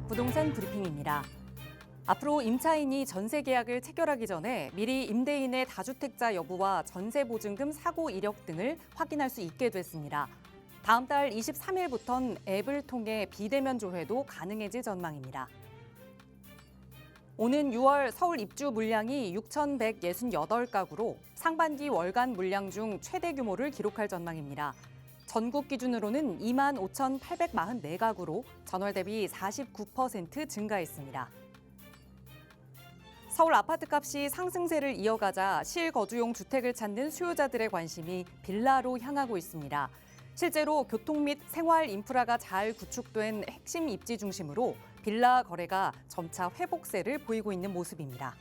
부동산 브리핑입니다. 앞으로 임차인이 전세 계약을 체결하기 전에 미리 임대인의 다주택자 여부와 전세 보증금 사고 이력 등을 확인할 수 있게 됐습니다. 다음 달 23일부터는 앱을 통해 비대면 조회도 가능해질 전망입니다. 오는 6월 서울 입주 물량이 6,168가구로 상반기 월간 물량 중 최대 규모를 기록할 전망입니다. 전국 기준으로는 25,844가구로 전월 대비 49% 증가했습니다. 서울 아파트값이 상승세를 이어가자 실거주용 주택을 찾는 수요자들의 관심이 빌라로 향하고 있습니다. 실제로 교통 및 생활 인프라가 잘 구축된 핵심 입지 중심으로 빌라 거래가 점차 회복세를 보이고 있는 모습입니다.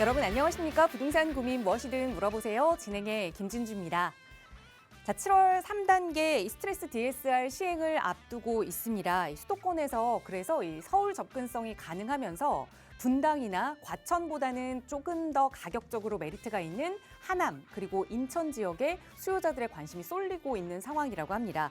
여러분 안녕하십니까? 부동산 고민 무엇이든 물어보세요. 진행의 김진주입니다. 자, 7월 3단계 스트레스 DSR 시행을 앞두고 있습니다. 수도권에서 그래서 이 서울 접근성이 가능하면서 분당이나 과천보다는 조금 더 가격적으로 메리트가 있는 하남 그리고 인천 지역에 수요자들의 관심이 쏠리고 있는 상황이라고 합니다.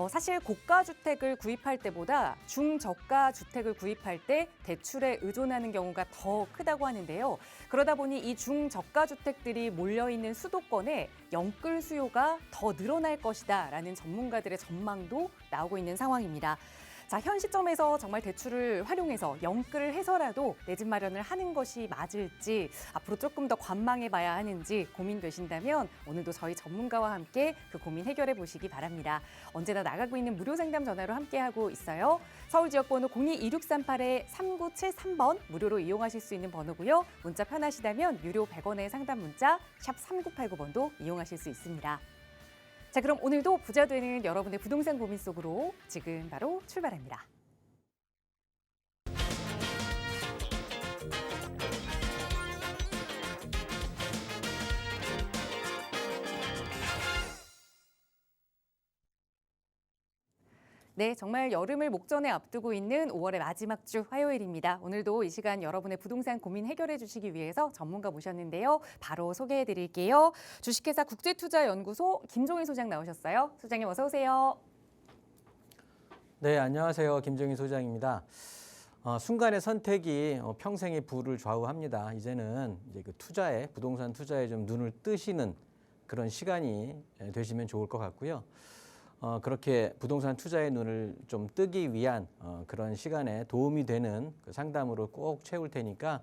사실 고가 주택을 구입할 때보다 중저가 주택을 구입할 때 대출에 의존하는 경우가 더 크다고 하는데요. 그러다 보니 이 중저가 주택들이 몰려있는 수도권에 영끌 수요가 더 늘어날 것이다라는 전문가들의 전망도 나오고 있는 상황입니다. 자, 현 시점에서 정말 대출을 활용해서 영끌을 해서라도 내 집 마련을 하는 것이 맞을지 앞으로 조금 더 관망해 봐야 하는지 고민되신다면 오늘도 저희 전문가와 함께 그 고민 해결해 보시기 바랍니다. 언제나 나가고 있는 무료 상담 전화로 함께하고 있어요. 서울 지역번호 02-2638-3973번 무료로 이용하실 수 있는 번호고요. 문자 편하시다면 유료 100원의 상담 문자 샵 3989번도 이용하실 수 있습니다. 자, 그럼 오늘도 부자 되는 여러분의 부동산 고민 속으로 지금 바로 출발합니다. 네, 정말 여름을 목전에 앞두고 있는 5월의 마지막 주 화요일입니다. 오늘도 이 시간 여러분의 부동산 고민 해결해 주시기 위해서 전문가 모셨는데요. 바로 소개해 드릴게요. 주식회사 국제투자연구소 김종인 소장 나오셨어요. 소장님 어서 오세요. 네, 안녕하세요. 김종인 소장입니다. 순간의 선택이 평생의 부를 좌우합니다. 이제는 그 부동산 투자에 좀 눈을 뜨시는 그런 시간이 되시면 좋을 것 같고요. 그렇게 부동산 투자의 눈을 좀 뜨기 위한 그런 시간에 도움이 되는 그 상담으로 꼭 채울 테니까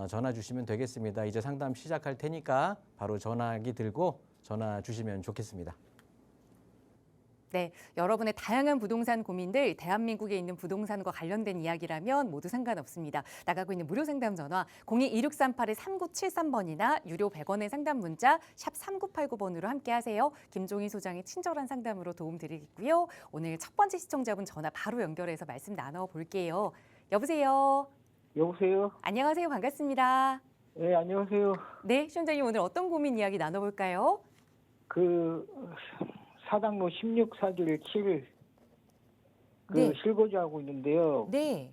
전화 주시면 되겠습니다. 이제 상담 시작할 테니까 바로 전화기 들고 전화 주시면 좋겠습니다. 네, 여러분의 다양한 부동산 고민들 대한민국에 있는 부동산과 관련된 이야기라면 모두 상관없습니다. 나가고 있는 무료 상담 전화 02-2638-3973번이나 유료 100원의 상담 문자 샵 3989번으로 함께하세요. 김종인 소장의 친절한 상담으로 도움드리겠고요. 오늘 첫 번째 시청자분 전화 바로 연결해서 말씀 나눠볼게요. 여보세요. 여보세요? 안녕하세요. 반갑습니다. 네, 안녕하세요. 네, 시청자님 오늘 어떤 고민 이야기 나눠볼까요? 사당로 1641-7 네. 실거주하고 있는데요. 네.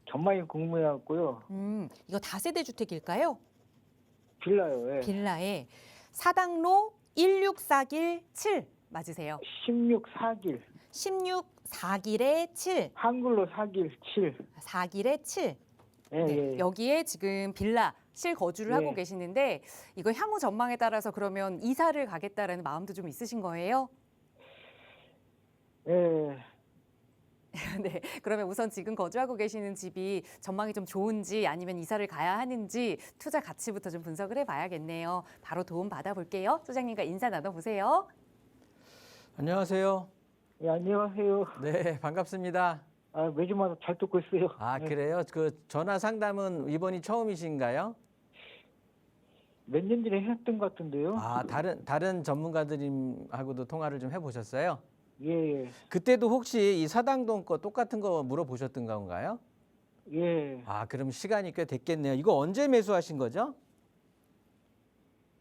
전망이 궁금해갖고요. 이거 다세대 주택일까요? 빌라요. 예. 빌라에 사당로 164길7 맞으세요? 1641. 16사길에 7. 한글로 4길 7. 4길에 7. 예, 네, 예. 여기에 지금 빌라 실거주를 하고 계시는데 이거 향후 전망에 따라서 그러면 이사를 가겠다라는 마음도 좀 있으신 거예요? 예. 네, 그러면 우선 지금 거주하고 계시는 집이 전망이 좀 좋은지 아니면 이사를 가야 하는지 투자 가치부터 좀 분석을 해봐야겠네요. 바로 도움 받아볼게요. 소장님과 인사 나눠보세요. 안녕하세요. 예, 안녕하세요. 네, 반갑습니다. 매주마다 잘 듣고 있어요. 예. 그래요? 그 전화 상담은 이번이 처음이신가요? 몇 년 전에 했던 것 같은데요. 다른 전문가들하고도 통화를 좀 해보셨어요? 예, 그때도 혹시 이 사당동 거 똑같은 거 물어보셨던 건가요? 예. 그럼 시간이 꽤 됐겠네요. 이거 언제 매수하신 거죠?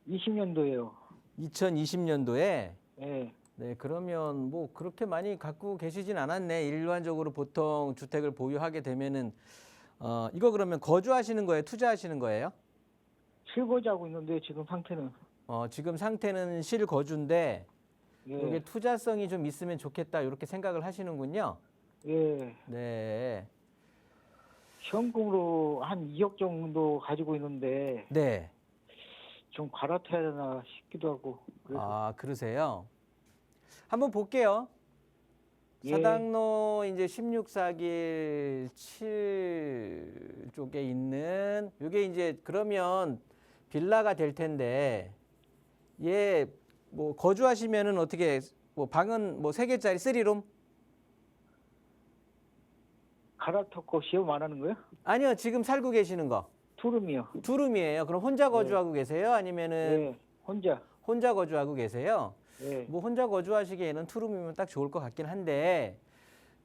20년도예요. 2020년도에 예. 네, 그러면 뭐 그렇게 많이 갖고 계시진 않았네. 일반적으로 보통 주택을 보유하게 되면은 이거 그러면 거주하시는 거예요? 투자하시는 거예요? 실거주하고 있는데 지금 상태는 지금 상태는 실거주인데 이게 예. 투자성이 좀 있으면 좋겠다 이렇게 생각을 하시는군요. 예. 네. 현금으로 한 2억 정도 가지고 있는데 네. 좀 갈아타야 되나 싶기도 하고 그래서 아, 그러세요? 한번 볼게요. 예. 사당로 이제 16사길 7 쪽에 있는 이게 이제 그러면 빌라가 될 텐데 얘 뭐 거주하시면은 어떻게 뭐 방은 뭐 3개짜리 3룸? 갈아탔고 시험 안 하는 거예요? 아니요. 지금 살고 계시는 거. 투룸이요. 2룸이에요. 그럼 혼자 거주하고 계세요? 아니면은 예. 혼자. 혼자 거주하고 계세요? 예. 뭐 혼자 거주하시기에는 투룸이면 딱 좋을 것 같긴 한데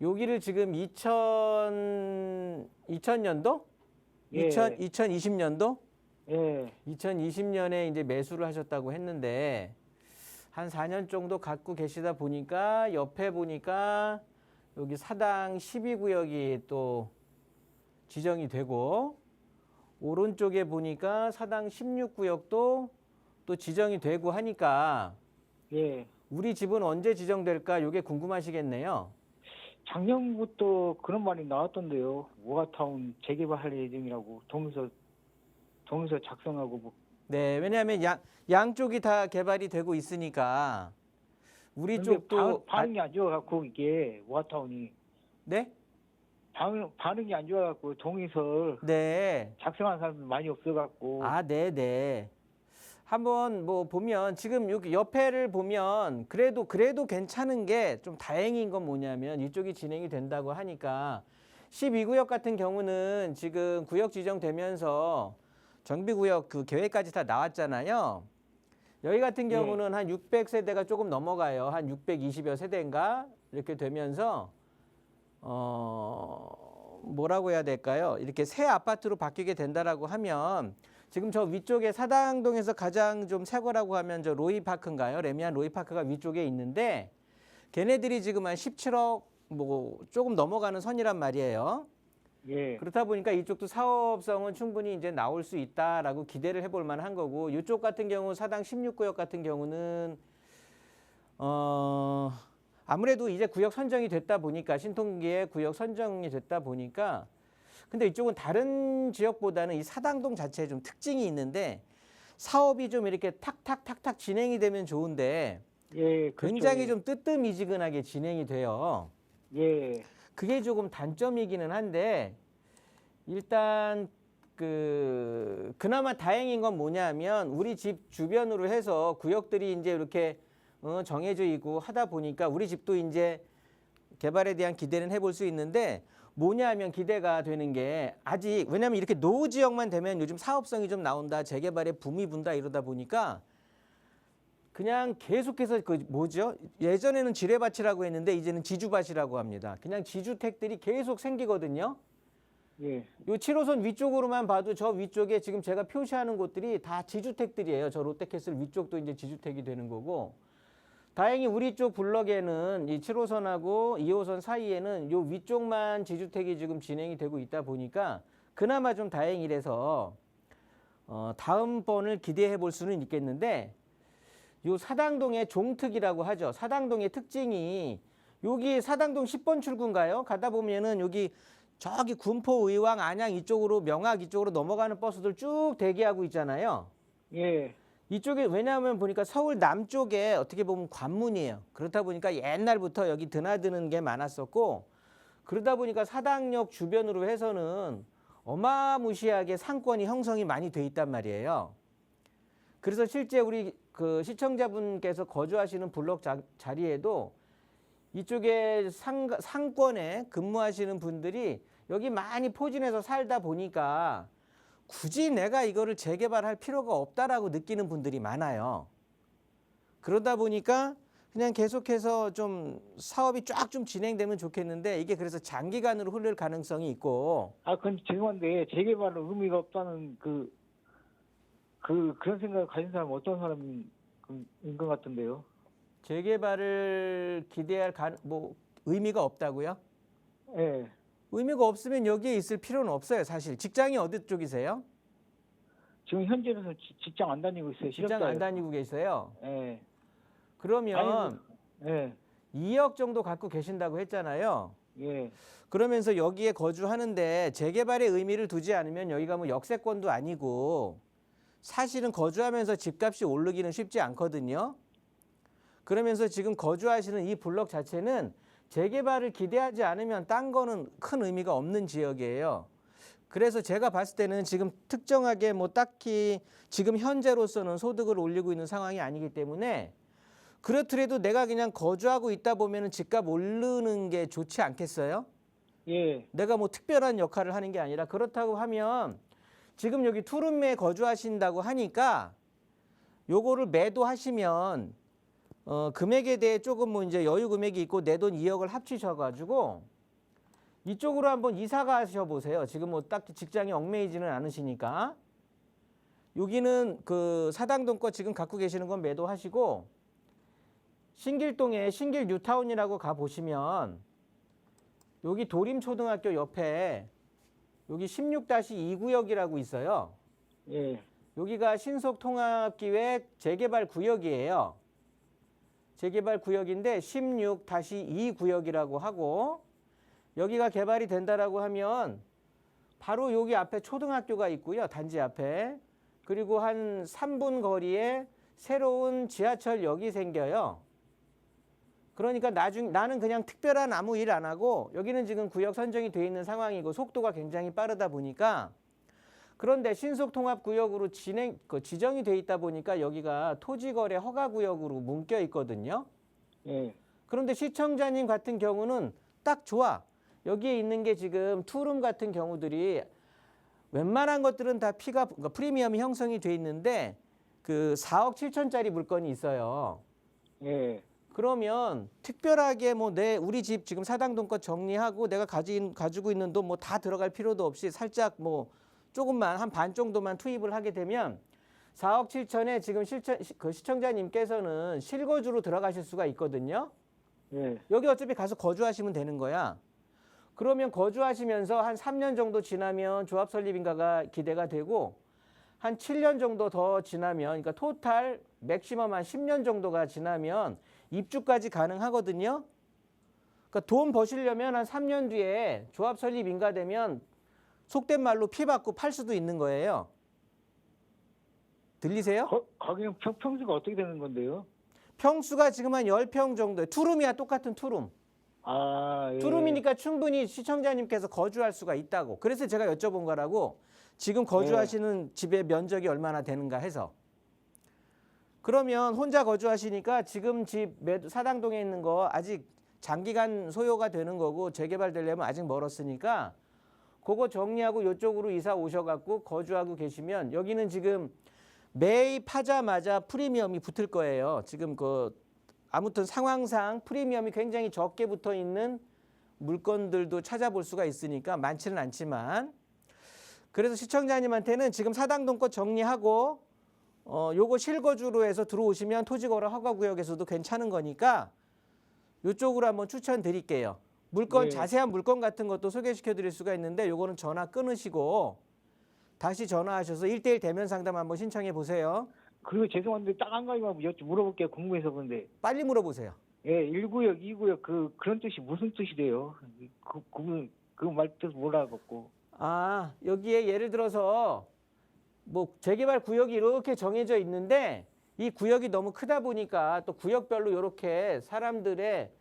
여기를 지금 2000년도? 예. 2020년도? 예. 2020년에 이제 매수를 하셨다고 했는데 한 4년 정도 갖고 계시다 보니까 옆에 보니까 여기 사당 12구역이 또 지정이 되고 오른쪽에 보니까 사당 16구역도 또 지정이 되고 하니까 예. 우리 집은 언제 지정될까? 이게 궁금하시겠네요. 작년부터 그런 말이 나왔던데요. 모아타운 재개발할 예정이라고 동의서 작성하고 뭐. 네, 왜냐하면 양쪽이 다 개발이 되고 있으니까 우리 근데 쪽도 반응이 안 좋아갖고 이게 모아타운이 네? 반응이 안 좋아갖고 동의서 네. 작성한 사람들 많이 없어갖고. 아, 네, 네. 한번 뭐 보면 지금 여기 옆에를 보면 그래도 괜찮은 게 좀 다행인 건 뭐냐면 이쪽이 진행이 된다고 하니까 12구역 같은 경우는 지금 구역 지정되면서 정비구역 그 계획까지 다 나왔잖아요. 여기 같은 경우는 한 600세대가 조금 넘어가요. 한 620여 세대인가 이렇게 되면서 뭐라고 해야 될까요? 이렇게 새 아파트로 바뀌게 된다라고 하면 지금 저 위쪽에 사당동에서 가장 좀 새 거라고 하면 저 로이파크인가요? 레미안 로이파크가 위쪽에 있는데 걔네들이 지금 한 17억 뭐 조금 넘어가는 선이란 말이에요. 예. 그렇다 보니까 이쪽도 사업성은 충분히 이제 나올 수 있다라고 기대를 해볼 만한 거고 이쪽 같은 경우 사당 16구역 같은 경우는 아무래도 이제 구역 선정이 됐다 보니까 신통기에 구역 선정이 됐다 보니까 근데 이쪽은 다른 지역보다는 이 사당동 자체에 좀 특징이 있는데 사업이 좀 이렇게 탁탁탁탁 진행이 되면 좋은데 예. 그렇죠. 굉장히 좀 뜨뜻미지근하게 진행이 돼요. 예. 그게 조금 단점이기는 한데 일단 그나마 다행인 건 뭐냐면 우리 집 주변으로 해서 구역들이 이제 이렇게 정해져 있고 하다 보니까 우리 집도 이제 개발에 대한 기대는 해볼 수 있는데 뭐냐면 기대가 되는 게 아직 왜냐하면 이렇게 노후 지역만 되면 요즘 사업성이 좀 나온다 재개발에 붐이 분다 이러다 보니까 그냥 계속해서 그 뭐죠? 예전에는 지뢰밭이라고 했는데 이제는 지주밭이라고 합니다. 그냥 지주택들이 계속 생기거든요. 예. 요 7호선 위쪽으로만 봐도 저 위쪽에 지금 제가 표시하는 곳들이 다 지주택들이에요. 저 롯데캐슬 위쪽도 이제 지주택이 되는 거고. 다행히 우리 쪽 블럭에는 이 7호선하고 2호선 사이에는 요 위쪽만 지주택이 지금 진행이 되고 있다 보니까 그나마 좀 다행이라서 다음번을 기대해 볼 수는 있겠는데 요 사당동의 종특이라고 하죠. 사당동의 특징이 여기 사당동 10번 출구인가요? 가다 보면은 여기 저기 군포 의왕 안양 이쪽으로 명학 이쪽으로 넘어가는 버스들 쭉 대기하고 있잖아요. 예. 이쪽에 왜냐하면 보니까 서울 남쪽에 어떻게 보면 관문이에요. 그렇다 보니까 옛날부터 여기 드나드는 게 많았었고 그러다 보니까 사당역 주변으로 해서는 어마무시하게 상권이 형성이 많이 돼 있단 말이에요. 그래서 실제 우리 그 시청자분께서 거주하시는 블록 자리에도 이쪽에 상권에 근무하시는 분들이 여기 많이 포진해서 살다 보니까 굳이 내가 이거를 재개발할 필요가 없다라고 느끼는 분들이 많아요. 그러다 보니까 그냥 계속해서 좀 사업이 쫙 좀 진행되면 좋겠는데 이게 그래서 장기간으로 흐를 가능성이 있고. 그건 죄송한데 재개발은 의미가 없다는 그런 생각을 가진 사람은 어떤 사람이 것 같은데요. 재개발을 기대할 의미가 없다고요? 예. 의미가 없으면 여기에 있을 필요는 없어요, 사실. 직장이 어디 쪽이세요? 지금 현재는 직장 안 다니고 있어요. 직장 안 다니고 계세요? 예. 그러면 예. 2억 정도 갖고 계신다고 했잖아요. 예. 그러면서 여기에 거주하는데 재개발의 의미를 두지 않으면 여기가 뭐 역세권도 아니고 사실은 거주하면서 집값이 오르기는 쉽지 않거든요. 그러면서 지금 거주하시는 이 블록 자체는 재개발을 기대하지 않으면 딴 거는 큰 의미가 없는 지역이에요. 그래서 제가 봤을 때는 지금 특정하게 뭐 딱히 지금 현재로서는 소득을 올리고 있는 상황이 아니기 때문에 그렇더라도 내가 그냥 거주하고 있다 보면은 집값 오르는 게 좋지 않겠어요? 예. 내가 뭐 특별한 역할을 하는 게 아니라 그렇다고 하면 지금 여기 투룸에 거주하신다고 하니까 요거를 매도하시면 금액에 대해 조금 뭐 이제 여유 금액이 있고 내 돈 2억을 합치셔가지고 이쪽으로 한번 이사 가셔 보세요. 지금 뭐 딱히 직장이 얽매이지는 않으시니까 여기는 그 사당동 거 지금 갖고 계시는 건 매도하시고 신길동에 신길 뉴타운이라고 가 보시면 여기 도림초등학교 옆에 여기 16-2 구역이라고 있어요. 예. 여기가 신속통합기획 재개발 구역이에요. 재개발 구역인데 16-2 구역이라고 하고 여기가 개발이 된다라고 하면 바로 여기 앞에 초등학교가 있고요. 단지 앞에. 그리고 한 3분 거리에 새로운 지하철역이 생겨요. 그러니까 나는 그냥 특별한 아무 일 안 하고 여기는 지금 구역 선정이 돼 있는 상황이고 속도가 굉장히 빠르다 보니까 그런데 신속통합구역으로 지정이 돼 있다 보니까 여기가 토지거래 허가구역으로 묶여 있거든요. 예. 그런데 시청자님 같은 경우는 딱 좋아. 여기에 있는 게 지금 투룸 같은 경우들이 웬만한 것들은 다 그러니까 프리미엄이 형성이 돼 있는데 그 4억 7천짜리 물건이 있어요. 예. 그러면 특별하게 뭐 우리 집 지금 사당동 거 정리하고 내가 가지고 있는 돈 뭐 다 들어갈 필요도 없이 살짝 뭐 조금만 한 반 정도만 투입을 하게 되면 4억 7천에 지금 그 시청자님께서는 실거주로 들어가실 수가 있거든요. 예. 여기 어차피 가서 거주하시면 되는 거야. 그러면 거주하시면서 한 3년 정도 지나면 조합 설립인가가 기대가 되고 한 7년 정도 더 지나면 그러니까 토탈 맥시멈 한 10년 정도가 지나면 입주까지 가능하거든요. 그러니까 돈 버시려면 한 3년 뒤에 조합 설립 인가되면 속된 말로 피 받고 팔 수도 있는 거예요. 들리세요? 거기는 평수가 어떻게 되는 건데요? 평수가 지금 한 10평 정도. 투룸이야 똑같은 투룸. 아, 예. 투룸이니까 충분히 시청자님께서 거주할 수가 있다고. 그래서 제가 여쭤본 거라고. 지금 거주하시는 집의 면적이 얼마나 되는가 해서. 그러면 혼자 거주하시니까 지금 집 사당동에 있는 거 아직 장기간 소요가 되는 거고 재개발되려면 아직 멀었으니까 그거 정리하고 이쪽으로 이사 오셔갖고 거주하고 계시면 여기는 지금 매입하자마자 프리미엄이 붙을 거예요. 지금 아무튼 상황상 프리미엄이 굉장히 적게 붙어 있는 물건들도 찾아볼 수가 있으니까 많지는 않지만 그래서 시청자님한테는 지금 사당동 거 정리하고 요거 실거주로 해서 들어오시면 토지거래 허가구역에서도 괜찮은 거니까 이쪽으로 한번 추천드릴게요. 물건 네. 자세한 물건 같은 것도 소개시켜 드릴 수가 있는데 요거는 전화 끊으시고 다시 전화하셔서 1:1 대면 상담 한번 신청해 보세요. 그리고 죄송한데 딱 한 가지만 물어볼게요. 궁금해서 근데. 빨리 물어보세요. 예, 1구역, 2구역 그런 뜻이 무슨 뜻이래요? 그 말 뜻 몰라갖고. 아, 여기에 예를 들어서 뭐 재개발 구역이 이렇게 정해져 있는데 이 구역이 너무 크다 보니까 또 구역별로 이렇게 사람들의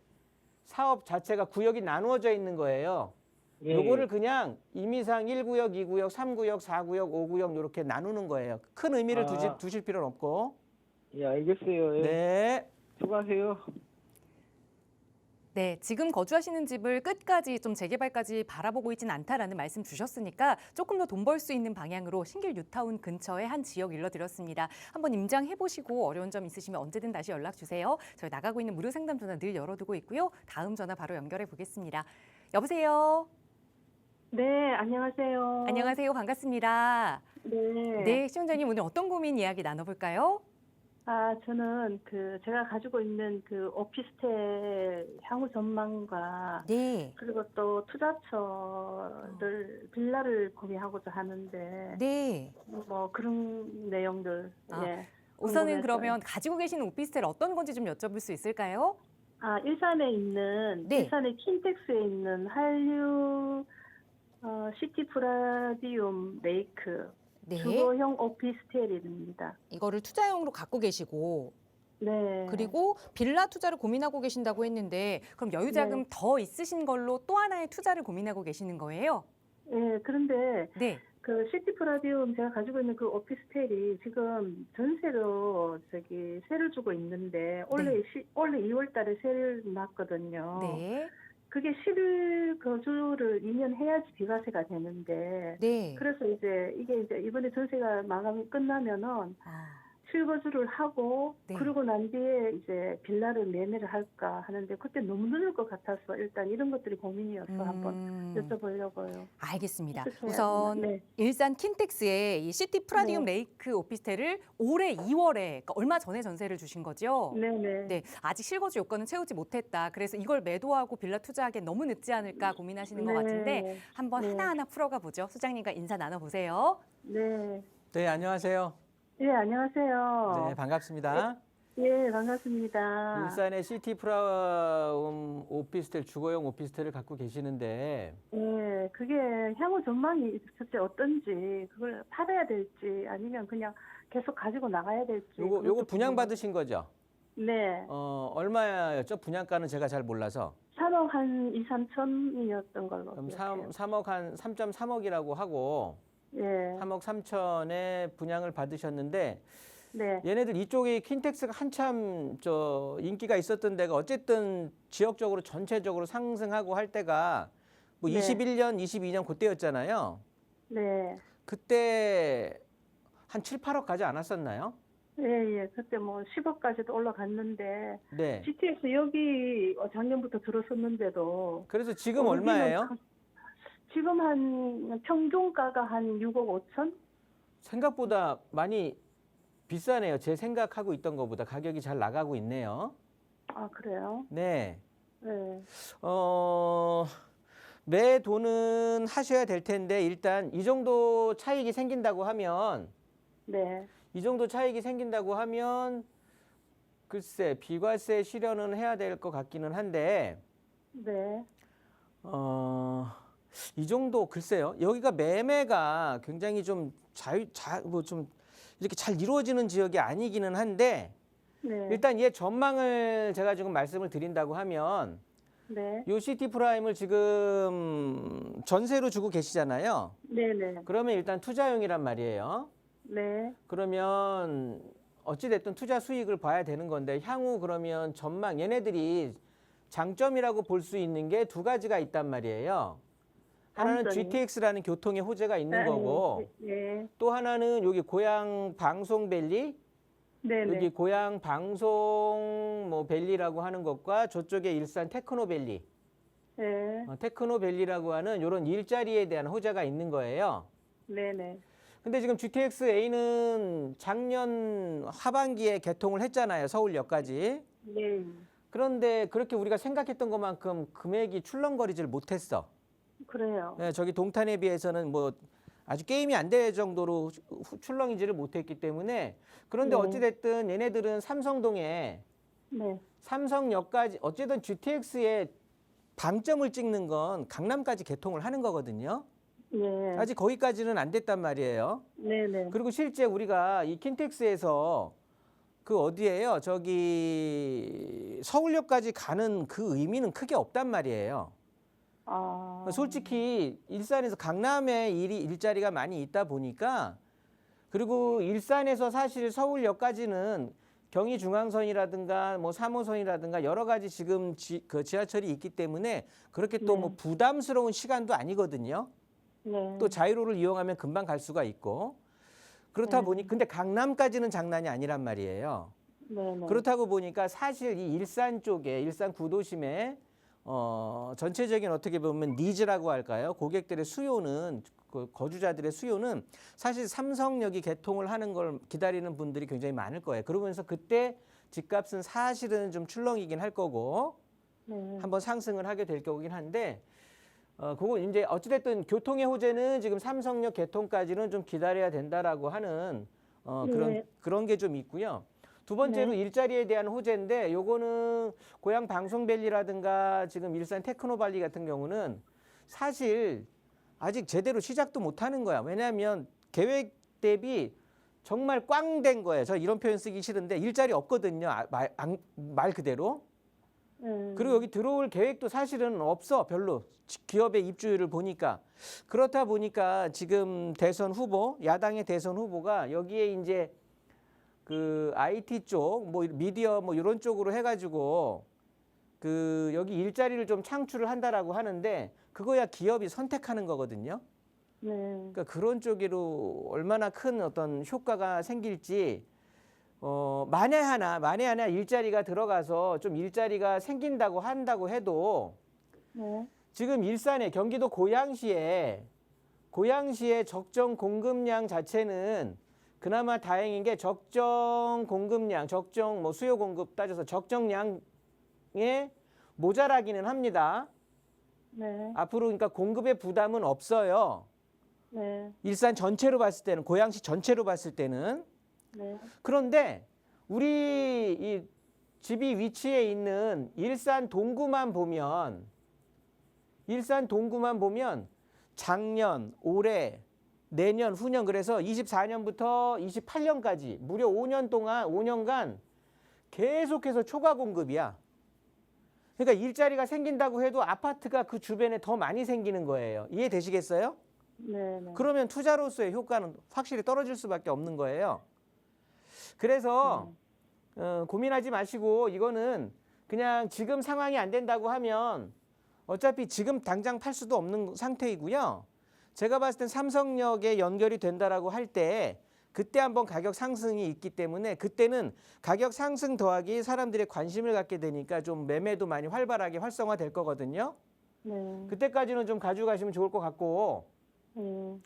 사업 자체가 구역이 나누어져 있는 거예요. 예. 요거를 그냥 임의상 1구역, 2구역, 3구역, 4구역, 5구역 이렇게 나누는 거예요. 큰 의미를 두실 필요는 없고. 예, 알겠어요. 예. 네. 수고하세요. 네, 지금 거주하시는 집을 끝까지 좀 재개발까지 바라보고 있지는 않다라는 말씀 주셨으니까 조금 더 돈 벌 수 있는 방향으로 신길 뉴타운 근처의 한 지역 일러드렸습니다. 한번 임장해보시고 어려운 점 있으시면 언제든 다시 연락 주세요. 저희 나가고 있는 무료 상담 전화 늘 열어두고 있고요. 다음 전화 바로 연결해 보겠습니다. 여보세요? 네, 안녕하세요. 안녕하세요. 반갑습니다. 네. 네, 시청자님 오늘 어떤 고민 이야기 나눠볼까요? 저는 제가 가지고 있는 오피스텔 향후 전망과 네. 그리고 또 투자처를 빌라를 구매하고자 하는데 네. 뭐 그런 내용들 아, 예. 우선은 궁금해서요. 그러면 가지고 계시는 오피스텔 어떤 건지 좀 여쭤볼 수 있을까요? 일산에 있는 네. 일산의 킨텍스에 있는 한류 시티 프라디움 레이크 네. 주거형 오피스텔입니다. 이거를 투자용으로 갖고 계시고 네. 그리고 빌라 투자를 고민하고 계신다고 했는데 그럼 여유 자금 네. 더 있으신 걸로 또 하나의 투자를 고민하고 계시는 거예요? 예, 그런데 네. 시티 프라디움 제가 가지고 있는 그 오피스텔이 지금 전세로 세를 주고 있는데 올해 2월 달에 세를 났거든요. 네. 그게 실 거주를 2년 해야지 비과세가 되는데 네. 그래서 이게 이번에 전세가 마감이 끝나면은 아, 실거주를 하고 네. 그러고 난 뒤에 이제 빌라를 매매를 할까 하는데 그때 너무 늦을 것 같아서 일단 이런 것들이 고민이어서 한번 여쭤보려고요. 알겠습니다. 어떻게 해야 우선 되나? 네. 일산 킨텍스의 이 시티 프라디움 네. 레이크 오피스텔을 올해 2월에 그러니까 얼마 전에 전세를 주신 거죠? 네네. 네, 아직 실거주 요건은 채우지 못했다. 그래서 이걸 매도하고 빌라 투자하기엔 너무 늦지 않을까 고민하시는 것 같은데 한번 네. 하나하나 풀어가 보죠. 소장님과 인사 나눠보세요. 네. 네, 안녕하세요. 예, 안녕하세요. 네, 반갑습니다. 예, 반갑습니다. 일산의 시티 프라움 오피스텔, 주거용 오피스텔을 갖고 계시는데 예, 그게 향후 전망이 실제 어떤지 그걸 팔아야 될지 아니면 그냥 계속 가지고 나가야 될지. 요거 그것도 분양받으신 거죠? 네. 얼마였죠? 분양가는 제가 잘 몰라서. 3억 한 2, 3천이었던 걸로. 그럼 기억해요. 3억 한 3.3억이라고 하고 예. 3억 3천에 분양을 받으셨는데 네. 얘네들 이쪽에 킨텍스가 한참 인기가 있었던 데가 어쨌든 지역적으로 전체적으로 상승하고 할 때가 뭐 네. 21년, 22년 그때였잖아요. 네. 그때 한 7, 8억 가지 않았었나요? 예, 예. 그때 뭐 10억까지도 올라갔는데 네. GTX 여기 작년부터 들어섰는데도 그래서 지금 여기는 얼마예요? 지금 한 평균가가 한 6억 5천? 생각보다 많이 비싸네요. 제 생각하고 있던 것보다 가격이 잘 나가고 있네요. 아, 그래요? 네. 네. 매 돈은 하셔야 될 텐데 일단 이 정도 차익이 생긴다고 하면 네. 글쎄 비과세 실현은 해야 될 것 같기는 한데 네. 이 정도 글쎄요. 여기가 매매가 굉장히 좀 좀 이렇게 잘 이루어지는 지역이 아니기는 한데 네. 일단 얘 전망을 제가 지금 말씀을 드린다고 하면 네. 요 시티 프라임을 지금 전세로 주고 계시잖아요. 네네. 그러면 일단 투자용이란 말이에요. 네. 그러면 어찌됐든 투자 수익을 봐야 되는 건데 향후 그러면 전망 얘네들이 장점이라고 볼 수 있는 게 두 가지가 있단 말이에요. 하나는 장점이? GTX라는 교통의 호재가 있는 거고 네. 또 하나는 여기 고향 방송밸리 네네. 여기 고향 방송 뭐 밸리라고 하는 것과 저쪽에 일산 테크노밸리 네. 테크노밸리라고 하는 이런 일자리에 대한 호재가 있는 거예요. 네네. 근데 지금 GTX A는 작년 하반기에 개통을 했잖아요. 서울역까지. 네. 그런데 그렇게 우리가 생각했던 것만큼 금액이 출렁거리질 못했어. 그래요. 네, 저기 동탄에 비해서는 뭐 아주 게임이 안 될 정도로 출렁이지를 못했기 때문에 그런데 네. 어찌됐든 얘네들은 삼성동에 네. 삼성역까지 어쨌든 GTX의 방점을 찍는 건 강남까지 개통을 하는 거거든요. 네. 아직 거기까지는 안 됐단 말이에요. 네네. 그리고 실제 우리가 이 킨텍스에서 그 어디예요? 저기 서울역까지 가는 그 의미는 크게 없단 말이에요. 솔직히 일산에서 강남에 일자리가 많이 있다 보니까 그리고 일산에서 사실 서울역까지는 경의중앙선이라든가 뭐 3호선이라든가 여러 가지 지금 그 지하철이 있기 때문에 그렇게 또 뭐 부담스러운 시간도 아니거든요. 네. 또 자유로를 이용하면 금방 갈 수가 있고 그렇다 보니 근데 강남까지는 장난이 아니란 말이에요. 네네. 그렇다고 보니까 사실 이 일산 쪽에 일산 구도심에 전체적인 어떻게 보면 니즈라고 할까요? 고객들의 수요는 그 거주자들의 수요는 사실 삼성역이 개통을 하는 걸 기다리는 분들이 굉장히 많을 거예요. 그러면서 그때 집값은 사실은 좀 출렁이긴 할 거고 네. 한번 상승을 하게 될 거긴 한데 그거 이제 어찌됐든 교통의 호재는 지금 삼성역 개통까지는 좀 기다려야 된다라고 하는 네. 그런 게 좀 있고요. 두 번째로 네. 일자리에 대한 호재인데 요거는 고향 방송밸리라든가 지금 일산 테크노발리 같은 경우는 사실 아직 제대로 시작도 못 하는 거야. 왜냐하면 계획 대비 정말 꽝 된 거예요. 저 이런 표현 쓰기 싫은데 일자리 없거든요. 말 그대로. 그리고 여기 들어올 계획도 사실은 없어. 별로. 기업의 입주율을 보니까. 그렇다 보니까 지금 대선 후보, 야당의 대선 후보가 여기에 이제 그 IT 쪽, 뭐 미디어 뭐 이런 쪽으로 해가지고 그 여기 일자리를 좀 창출을 한다라고 하는데 그거야 기업이 선택하는 거거든요. 네. 그러니까 그런 쪽으로 얼마나 큰 어떤 효과가 생길지 만에 하나 일자리가 들어가서 좀 일자리가 생긴다고 한다고 해도 네. 지금 일산에 경기도 고양시에 적정 공급량 자체는 그나마 다행인 게 적정 공급량, 적정 뭐 수요 공급 따져서 적정량에 모자라기는 합니다. 네. 앞으로 그러니까 공급의 부담은 없어요. 네. 일산 전체로 봤을 때는 고양시 전체로 봤을 때는 네. 그런데 우리 이 집이 위치해 있는 일산 동구만 보면 작년, 올해, 내년, 후년 그래서 24년부터 28년까지 무려 5년간 계속해서 초과 공급이야. 그러니까 일자리가 생긴다고 해도 아파트가 그 주변에 더 많이 생기는 거예요. 이해되시겠어요? 네. 그러면 투자로서의 효과는 확실히 떨어질 수밖에 없는 거예요. 그래서 고민하지 마시고 이거는 그냥 지금 상황이 안 된다고 하면 어차피 지금 당장 팔 수도 없는 상태이고요. 제가 봤을 땐 삼성역에 연결이 된다라고 할 때 그때 한번 가격 상승이 있기 때문에 그때는 가격 상승 더하기 사람들의 관심을 갖게 되니까 좀 매매도 많이 활발하게 활성화될 거거든요. 네. 그때까지는 좀 가져가시면 좋을 것 같고 네.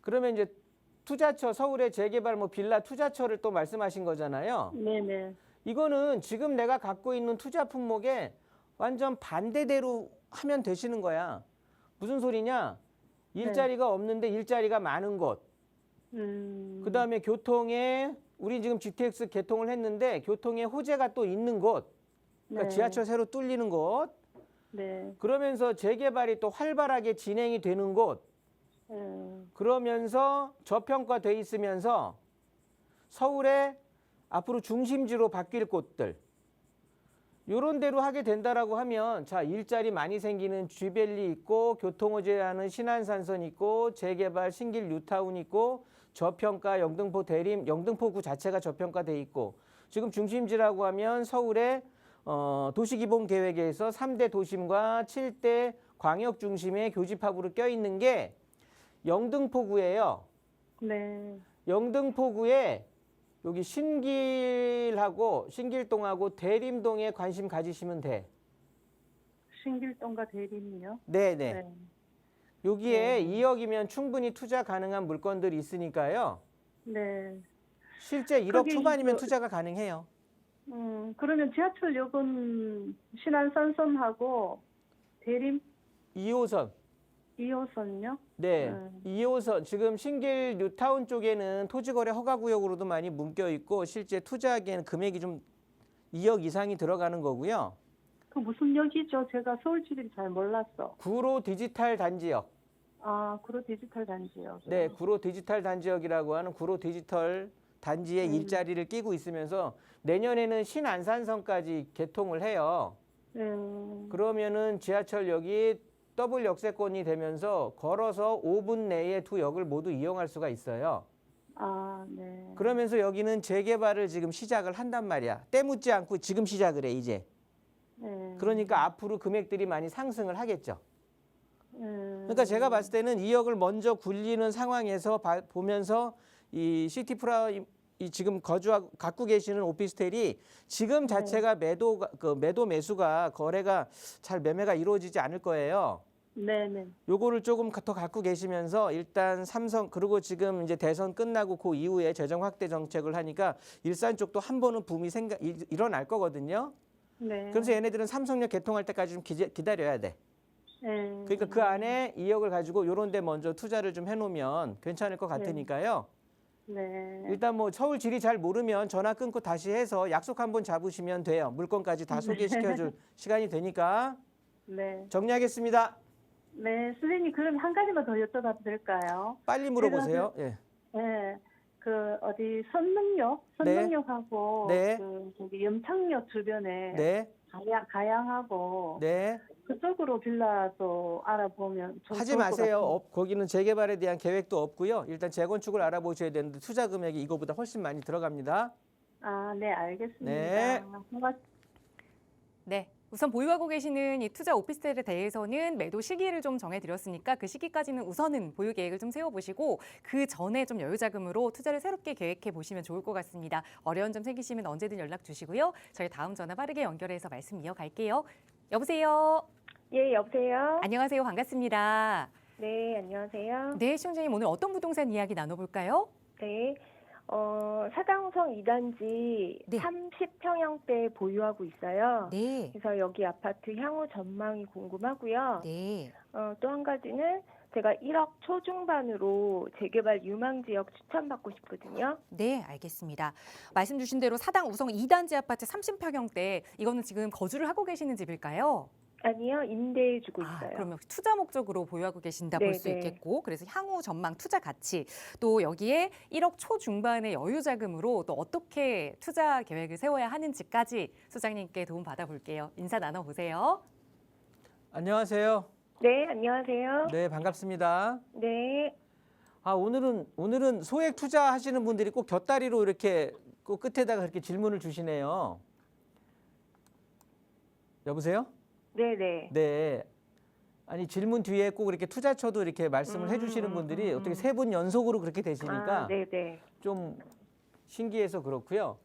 그러면 이제 투자처 서울의 재개발 뭐 빌라 투자처를 또 말씀하신 거잖아요. 네. 네. 이거는 지금 내가 갖고 있는 투자 품목에 완전 반대대로 하면 되시는 거야. 무슨 소리냐? 일자리가 없는데 일자리가 많은 곳. 그다음에 교통에 우리 지금 GTX 개통을 했는데 교통에 호재가 또 있는 곳. 그러니까 네. 지하철 새로 뚫리는 곳. 네. 그러면서 재개발이 또 활발하게 진행이 되는 곳. 그러면서 저평가돼 있으면서 서울의 앞으로 중심지로 바뀔 곳들. 요런 데로 하게 된다라고 하면 자 일자리 많이 생기는 쥐밸리 있고 교통호재하는 신안산선 있고 재개발 신길 뉴타운 있고 저평가 영등포 대림 영등포구 자체가 저평가돼 있고 지금 중심지라고 하면 서울의 도시기본계획에서 3대 도심과 7대 광역 중심의 교집합으로 껴있는 게 영등포구예요. 네. 영등포구에 여기 신길동하고 대림동에 관심 가지시면 돼. 신길동과 대림이요? 네네. 네. 여기에 네. 2억이면 충분히 투자 가능한 물건들이 있으니까요. 네. 실제 1억 거기 초반이면 그- 투자가 가능해요. 그러면 지하철역은 신안산선하고 대림 2호선. 2호선요? 네. 2호선. 지금 신길 뉴타운 쪽에는 토지거래 허가구역으로도 많이 묶여 있고 실제 투자하기에는 금액이 좀 2억 이상이 들어가는 거고요. 그 무슨 역이죠? 제가 서울 지리를 잘 몰랐어. 구로 디지털 단지역. 아, 구로 디지털 단지요. 네, 구로 디지털 단지역이라고 하는 구로 디지털 단지에 일자리를 끼고 있으면서 내년에는 신안산선까지 개통을 해요. 그러면은 지하철역이 더블 역세권이 되면서 걸어서 5분 내에 두 역을 모두 이용할 수가 있어요. 아, 네. 그러면서 여기는 재개발을 지금 시작을 한단 말이야. 때묻지 않고 지금 시작을 해 이제. 네. 그러니까 앞으로 금액들이 많이 상승을 하겠죠. 네. 그러니까 제가 봤을 때는 2억을 먼저 굴리는 상황에서 보면서 이 시티프라임 이 지금 갖고 계시는 오피스텔이 지금 자체가 매도 매수가 거래가 잘 매매가 이루어지지 않을 거예요. 네네. 요거를 조금 더 갖고 계시면서 일단 삼성 그리고 지금 이제 대선 끝나고 그 이후에 재정 확대 정책을 하니까 일산 쪽도 한 번은 붐이 일어날 거거든요. 네. 그래서 얘네들은 삼성역 개통할 때까지 좀 기다려야 돼. 네. 그러니까 그 안에 2억을 가지고 요런 데 먼저 투자를 좀 해놓으면 괜찮을 것 같으니까요. 네. 일단 뭐 서울 지리 잘 모르면 전화 끊고 다시 해서 약속 한번 잡으시면 돼요. 물건까지 다 소개시켜줄 시간이 되니까 네. 정리하겠습니다. 네. 선생님, 그럼 한 가지만 더 여쭤봐도 될까요? 빨리 물어보세요. 예. 네. 그 어디 선릉역하고 네. 그 저기 염창역 주변에 네. 가양하고 네. 그쪽으로 빌라도 알아보면 좀 하지 좋을 것 마세요. 같아요. 거기는 재개발에 대한 계획도 없고요. 일단 재건축을 알아보셔야 되는데 투자 금액이 이거보다 훨씬 많이 들어갑니다. 아, 네, 알겠습니다. 네. 네. 우선 보유하고 계시는 이 투자 오피스텔에 대해서는 매도 시기를 좀 정해드렸으니까 그 시기까지는 우선은 보유 계획을 좀 세워보시고 그 전에 좀 여유 자금으로 투자를 새롭게 계획해 보시면 좋을 것 같습니다. 어려운 점 생기시면 언제든 연락 주시고요. 저희 다음 전화 빠르게 연결해서 말씀 이어갈게요. 여보세요. 예, 여보세요? 안녕하세요. 반갑습니다. 네, 안녕하세요. 네, 시청자님 오늘 어떤 부동산 이야기 나눠볼까요? 네. 사당성 2단지 네. 30평형대 보유하고 있어요. 네. 그래서 여기 아파트 향후 전망이 궁금하고요. 네. 또 한 가지는 제가 1억 초중반으로 재개발 유망 지역 추천받고 싶거든요. 네, 알겠습니다. 말씀 주신 대로 사당 우성 2단지 아파트 30평형대 이거는 지금 거주를 하고 계시는 집일까요? 아니요, 임대해 주고 있어요. 그러면 투자 목적으로 보유하고 계신다 볼 수 네. 있겠고, 그래서 향후 전망 투자 가치, 또 여기에 1억 초중반의 여유 자금으로 또 어떻게 투자 계획을 세워야 하는지까지 소장님께 도움 받아볼게요. 인사 나눠보세요. 안녕하세요. 네, 안녕하세요. 네, 반갑습니다. 네. 오늘은 소액 투자하시는 분들이 꼭 곁다리로 이렇게 꼭 끝에다가 그렇게 질문을 주시네요. 여보세요? 네네. 네. 아니 질문 뒤에 꼭 이렇게 투자처도 이렇게 말씀을 해주시는 분들이 어떻게 세 분 연속으로 그렇게 되시니까 아, 네네. 좀 신기해서 그렇고요.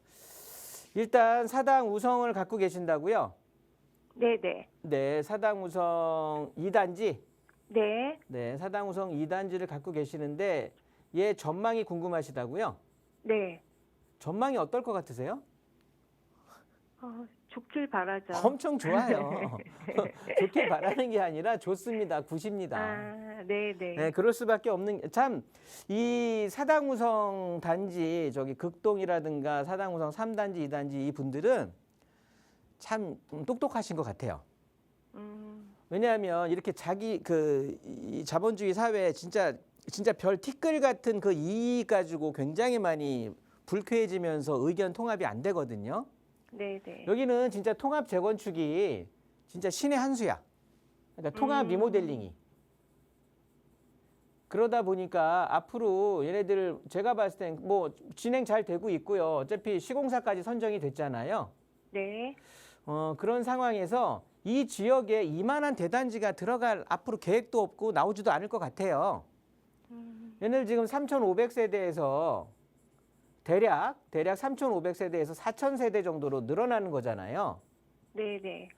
일단 사당 우성을 갖고 계신다고요? 네네. 네, 사당 우성 2단지. 네. 네, 사당 우성 2단지를 갖고 계시는데 얘 전망이 궁금하시다고요? 네. 전망이 어떨 것 같으세요? 좋길 바라죠. 엄청 좋아요. 좋게 바라는 게 아니라 좋습니다. 굿입니다. 아, 네네. 네, 그럴 수밖에 없는 참 이 사당우성 단지 저기 극동이라든가 사당우성 3단지, 2단지 이 분들은 참 똑똑하신 것 같아요. 왜냐하면 이렇게 자기 이 자본주의 사회에 진짜 별 티끌 같은 그 이익 가지고 굉장히 많이 불쾌해지면서 의견 통합이 안 되거든요. 네네. 여기는 진짜 통합 재건축이 진짜 신의 한 수야. 그러니까 통합 리모델링이. 그러다 보니까 앞으로 얘네들 제가 봤을 땐 뭐 진행 잘 되고 있고요. 어차피 시공사까지 선정이 됐잖아요. 네. 그런 상황에서 이 지역에 이만한 대단지가 들어갈 앞으로 계획도 없고 나오지도 않을 것 같아요. 얘네들 지금 3,500세대에서 대략 3,500세대에서 4,000세대 정도로 늘어나는 거잖아요. 네네.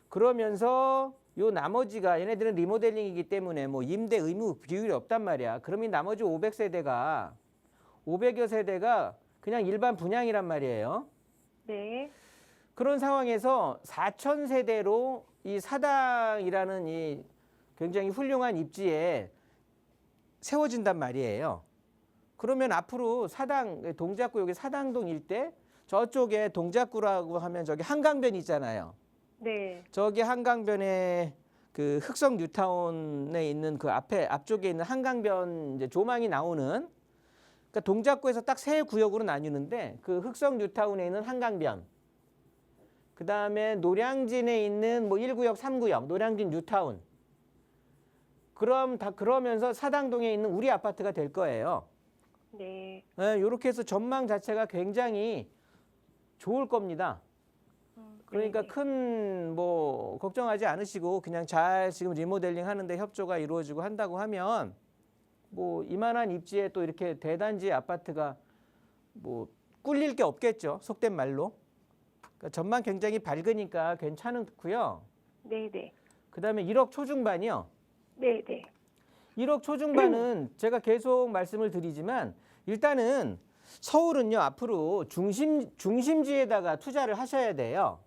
그러면서 요 나머지가 얘네들은 리모델링이기 때문에 뭐 임대 의무 비율이 없단 말이야. 그럼 이 나머지 500여 세대가 그냥 일반 분양이란 말이에요. 네. 그런 상황에서 4,000세대로 이 사당이라는 이 굉장히 훌륭한 입지에 세워진단 말이에요. 그러면 앞으로 사당 동작구 여기 사당동 일대 저쪽에 동작구라고 하면 저기 한강변 있잖아요. 네. 저기 한강변에 그 흑성 뉴타운에 있는 그 앞쪽에 있는 한강변 이제 조망이 나오는 그러니까 동작구에서 딱 세 구역으로 나뉘는데 그 흑성 뉴타운에 있는 한강변 그다음에 노량진에 있는 뭐 1구역, 3구역 노량진 뉴타운 그러면서 사당동에 있는 우리 아파트가 될 거예요. 네. 네, 이렇게 해서 전망 자체가 굉장히 좋을 겁니다. 그러니까 네네. 큰 뭐 걱정하지 않으시고 그냥 잘 지금 리모델링 하는데 협조가 이루어지고 한다고 하면 뭐 이만한 입지에 또 이렇게 대단지 아파트가 뭐 꿀릴 게 없겠죠. 속된 말로. 그러니까 전망 굉장히 밝으니까 괜찮고요. 네네. 그다음에 1억 초중반이요. 네, 네. 1억 초중반은 제가 계속 말씀을 드리지만 일단은 서울은요 앞으로 중심지에다가 투자를 하셔야 돼요.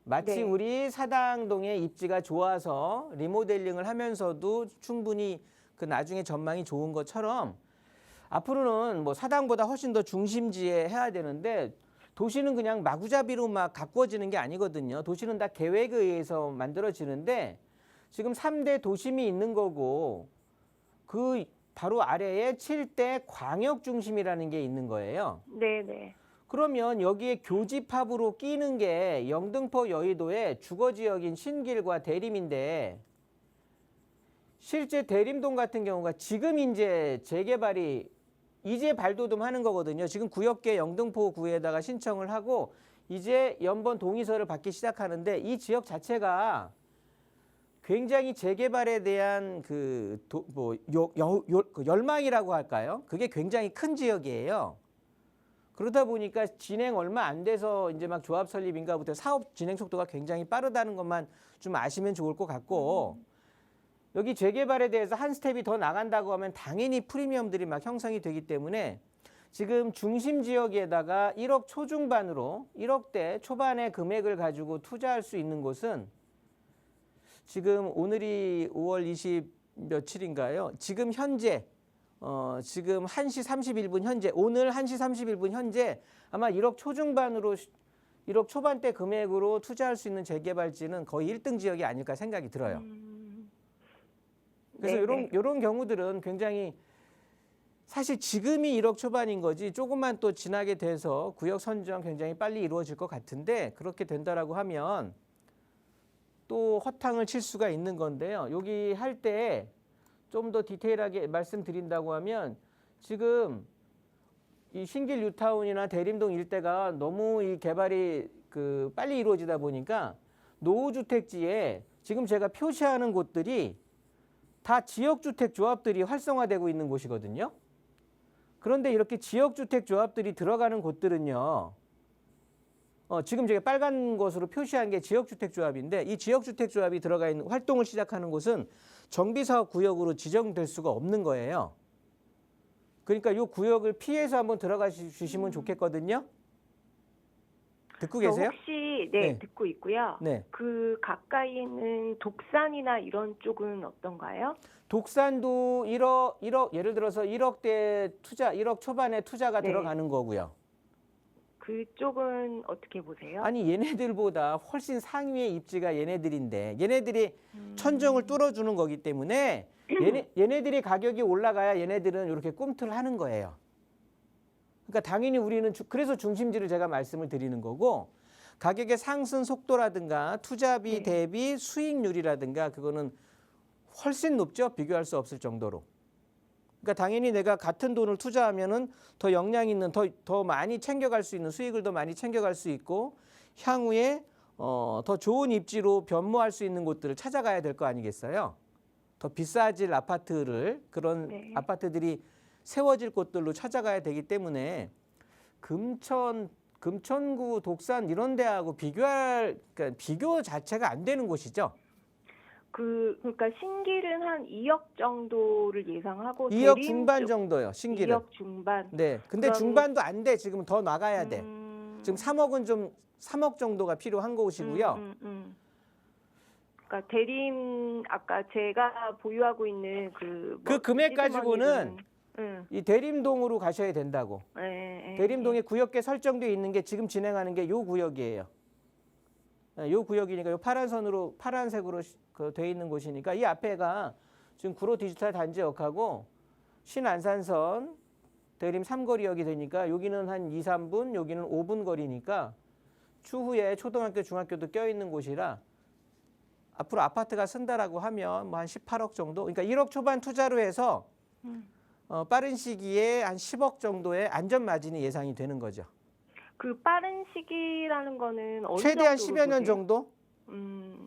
마치 네. 우리 사당동의 입지가 좋아서 리모델링을 하면서도 충분히 그 나중에 전망이 좋은 것처럼 앞으로는 뭐 사당보다 훨씬 더 중심지에 해야 되는데 도시는 그냥 마구잡이로 막 가꾸어지는 게 아니거든요. 도시는 다 계획에 의해서 만들어지는데 지금 3대 도심이 있는 거고 그 바로 아래에 7대 광역 중심이라는 게 있는 거예요. 네, 네. 그러면 여기에 교집합으로 끼는 게 영등포 여의도의 주거지역인 신길과 대림인데 실제 대림동 같은 경우가 지금 이제 재개발이 이제 발돋움하는 거거든요. 지금 구역계 영등포구에다가 신청을 하고 이제 연번 동의서를 받기 시작하는데 이 지역 자체가 굉장히 재개발에 대한 그 열망이라고 할까요? 그게 굉장히 큰 지역이에요. 그러다 보니까 진행 얼마 안 돼서 이제 막 조합 설립인가부터 사업 진행 속도가 굉장히 빠르다는 것만 좀 아시면 좋을 것 같고 여기 재개발에 대해서 한 스텝이 더 나간다고 하면 당연히 프리미엄들이 막 형성이 되기 때문에 지금 중심 지역에다가 1억 초중반으로 1억대 초반의 금액을 가지고 투자할 수 있는 곳은 지금 오늘이 5월 20 며칠인가요? 지금 현재 지금 1시 31분 현재 오늘 1시 31분 현재 아마 1억 초중반으로 1억 초반대 금액으로 투자할 수 있는 재개발지는 거의 1등 지역이 아닐까 생각이 들어요. 그래서 네네. 이런 경우들은 굉장히 사실 지금이 1억 초반인 거지 조금만 또 지나게 돼서 구역 선정 굉장히 빨리 이루어질 것 같은데 그렇게 된다라고 하면 또 허탕을 칠 수가 있는 건데요. 여기 할 때 좀 더 디테일하게 말씀드린다고 하면 지금 이 신길 뉴타운이나 대림동 일대가 너무 이 개발이 그 빨리 이루어지다 보니까 노후주택지에 지금 제가 표시하는 곳들이 다 지역주택 조합들이 활성화되고 있는 곳이거든요. 그런데 이렇게 지역주택 조합들이 들어가는 곳들은요. 지금 제가 빨간 것으로 표시한 게 지역주택 조합인데 이 지역주택 조합이 들어가 있는 활동을 시작하는 곳은 정비사업 구역으로 지정될 수가 없는 거예요. 그러니까 이 구역을 피해서 한번 들어가 주시면 좋겠거든요. 듣고 계세요? 혹시 네. 듣고 있고요. 네. 그 가까이에 있는 독산이나 이런 쪽은 어떤가요? 독산도 1억 예를 들어서 1억대 투자, 1억 초반에 투자가 네. 들어가는 거고요. 그쪽은 어떻게 보세요? 아니 얘네들보다 훨씬 상위의 입지가 얘네들인데 얘네들이 천정을 뚫어주는 거기 때문에 얘네들이 가격이 올라가야 얘네들은 이렇게 꿈틀 하는 거예요. 그러니까 당연히 우리는 그래서 중심지를 제가 말씀을 드리는 거고 가격의 상승 속도라든가 투자비 네. 대비 수익률이라든가 그거는 훨씬 높죠. 비교할 수 없을 정도로. 그러니까 당연히 내가 같은 돈을 투자하면은 더 역량 있는 더 많이 챙겨갈 수 있는 수익을 더 많이 챙겨갈 수 있고 향후에 더 좋은 입지로 변모할 수 있는 곳들을 찾아가야 될 거 아니겠어요? 더 비싸질 아파트를 그런 네. 아파트들이 세워질 곳들로 찾아가야 되기 때문에 금천구, 독산 이런 데하고 그러니까 비교 자체가 안 되는 곳이죠. 그러니까 신길은 한 2억 정도를 예상하고 2억 대림 중반 쪽 정도요. 신길은. 2억 중반. 네. 근데 그럼- 중반도 안 돼. 지금 더 나가야 돼. 지금 3억은 좀 3억 정도가 필요한 곳이고요. 그러니까 대림 아까 제가 보유하고 있는 그 뭐 금액 가지고는 시드머니는, 이 대림동으로 가셔야 된다고. 대림동에 구역계 설정되어 있는 게 지금 진행하는 게 요 구역이에요. 요 구역이니까 요 파란색으로 돼 있는 곳이니까 이 앞에가 지금 구로 디지털 단지역하고 신안산선 대림 3거리역이 되니까 여기는 한 2, 3분, 여기는 5분 거리니까 추후에 초등학교, 중학교도 껴있는 곳이라 앞으로 아파트가 쓴다라고 하면 뭐 한 18억 정도, 그러니까 1억 초반 투자로 해서 빠른 시기에 한 10억 정도의 안전 마진이 예상이 되는 거죠. 그 빠른 시기라는 거는 어느 최대한 정도로 10여 년 보세요? 정도?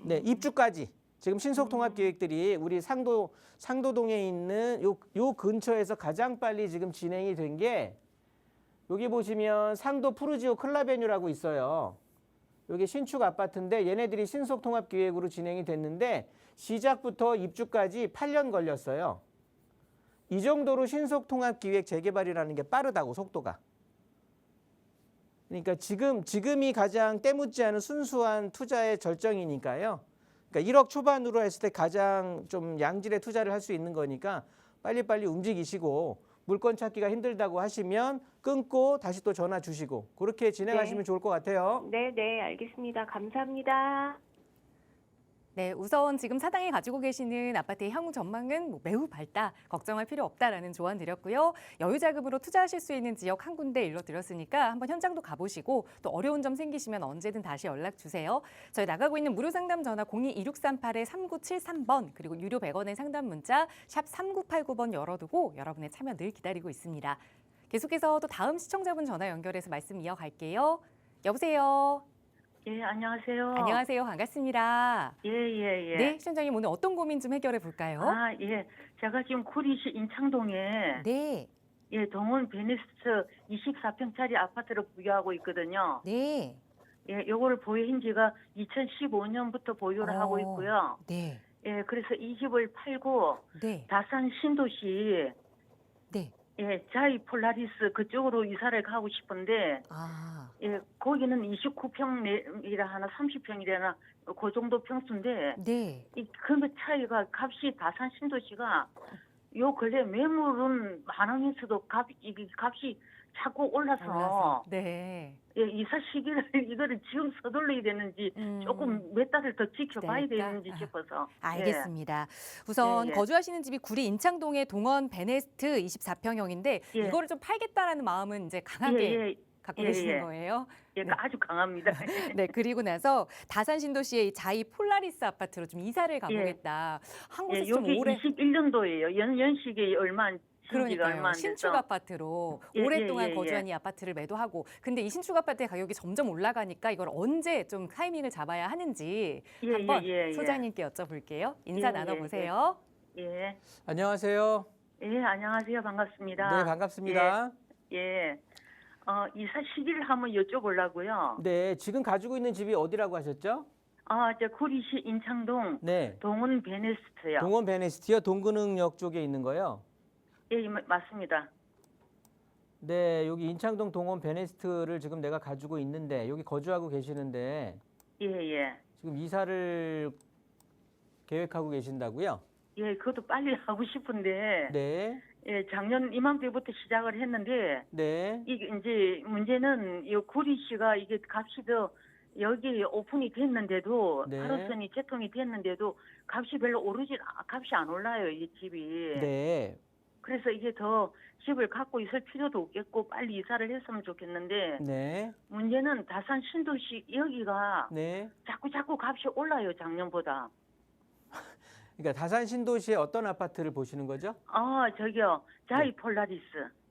네, 입주까지. 지금 신속통합계획들이 우리 상도동에 있는 요 근처에서 가장 빨리 지금 진행이 된 게 여기 보시면 상도 푸르지오 클라베뉴라고 있어요. 여기 신축 아파트인데 얘네들이 신속통합기획으로 진행이 됐는데 시작부터 입주까지 8년 걸렸어요. 이 정도로 신속통합기획 재개발이라는 게 빠르다고 속도가. 그러니까 지금이 가장 때묻지 않은 순수한 투자의 절정이니까요. 그러니까 1억 초반으로 했을 때 가장 좀 양질의 투자를 할 수 있는 거니까 빨리빨리 움직이시고 물건 찾기가 힘들다고 하시면 끊고 다시 또 전화 주시고 그렇게 진행하시면 좋을 것 같아요. 네, 네, 알겠습니다. 감사합니다. 네, 우선 지금 사당에 가지고 계시는 아파트의 향후 전망은 매우 밝다, 걱정할 필요 없다라는 조언 드렸고요. 여유 자금으로 투자하실 수 있는 지역 한 군데 일러드렸으니까 한번 현장도 가보시고 또 어려운 점 생기시면 언제든 다시 연락 주세요. 저희 나가고 있는 무료 상담 전화 02-2638-3973번 그리고 유료 100원의 상담 문자 샵 3989번 열어두고 여러분의 참여 늘 기다리고 있습니다. 계속해서 또 다음 시청자분 전화 연결해서 말씀 이어갈게요. 여보세요. 예, 안녕하세요. 안녕하세요. 반갑습니다. 예, 예, 예. 네, 시청자님 오늘 어떤 고민 좀 해결해 볼까요? 아, 예. 제가 지금 구리시 인창동에 네, 예, 동원 베네스트 24평짜리 아파트를 보유하고 있거든요. 네, 예, 요거를 보유한 지가 2015년부터 보유를 하고 어. 있고요. 네, 예, 그래서 이 집을 팔고 네, 다산 신도시 네. 예, 자이 폴라리스 그쪽으로 이사를 가고 싶은데 아, 예, 거기는 29평이라 하나 30평이라나 그 정도 평수인데 네. 이 그 차이가 값이 다산 신도시가 요 근래 매물은 많으면서도 이게 값이 자꾸 올라서 네. 예, 이사 시기를 이거를 지금 서둘러야 되는지 조금 몇 달을 더 지켜봐야 기다릴까? 되는지 싶어서 알겠습니다. 우선 예, 예. 거주하시는 집이 구리 인창동의 동원 베네스트 24평형인데 예. 이거를 좀 팔겠다라는 마음은 이제 예, 강하게 예, 갖고 예, 계시는 예. 거예요. 예, 네. 아주 강합니다. 네, 그리고 나서 다산 신도시의 이 자이 폴라리스 아파트로 좀 이사를 가보겠다. 한 예, 곳에서 좀 여기 오래 21년도예요. 연식이 얼마 안 신지가 얼마 그러니까요. 안 돼서 신축 아파트로 예, 오랫동안 예, 예, 거주한 이 아파트를 매도하고 근데 이 신축 아파트의 가격이 점점 올라가니까 이걸 언제 좀 타이밍을 잡아야 하는지 예, 한번 예, 예, 예. 소장님께 여쭤볼게요. 인사 예, 나눠보세요. 예. 안녕하세요. 예, 안녕하세요. 반갑습니다. 네, 반갑습니다. 예. 이사 시기를 한번 여쭤보려고요. 네, 지금 가지고 있는 집이 어디라고 하셨죠? 저 구리시 인창동 네. 동원 베네스트요. 동원 베네스티어 동근흥역 쪽에 있는 거요. 예, 맞습니다. 네, 여기 인창동 동원 베네스트를 지금 내가 가지고 있는데 여기 거주하고 계시는데 예, 예. 지금 이사를 계획하고 계신다고요? 예, 그것도 빨리 하고 싶은데 네. 예, 작년 이맘때부터 시작을 했는데 네. 이게 이제 문제는 이 구리시가 이게 값이 더 여기 오픈이 됐는데도 네. 가로선이 개통이 됐는데도 값이 별로 값이 안 올라요, 이 집이. 네. 그래서 이게 더 집을 갖고 있을 필요도 없겠고 빨리 이사를 했으면 좋겠는데 네. 문제는 다산 신도시 여기가 네. 자꾸 값이 올라요, 작년보다. 그러니까 다산 신도시의 어떤 아파트를 보시는 거죠? 저기요. 자이 네. 폴라리스.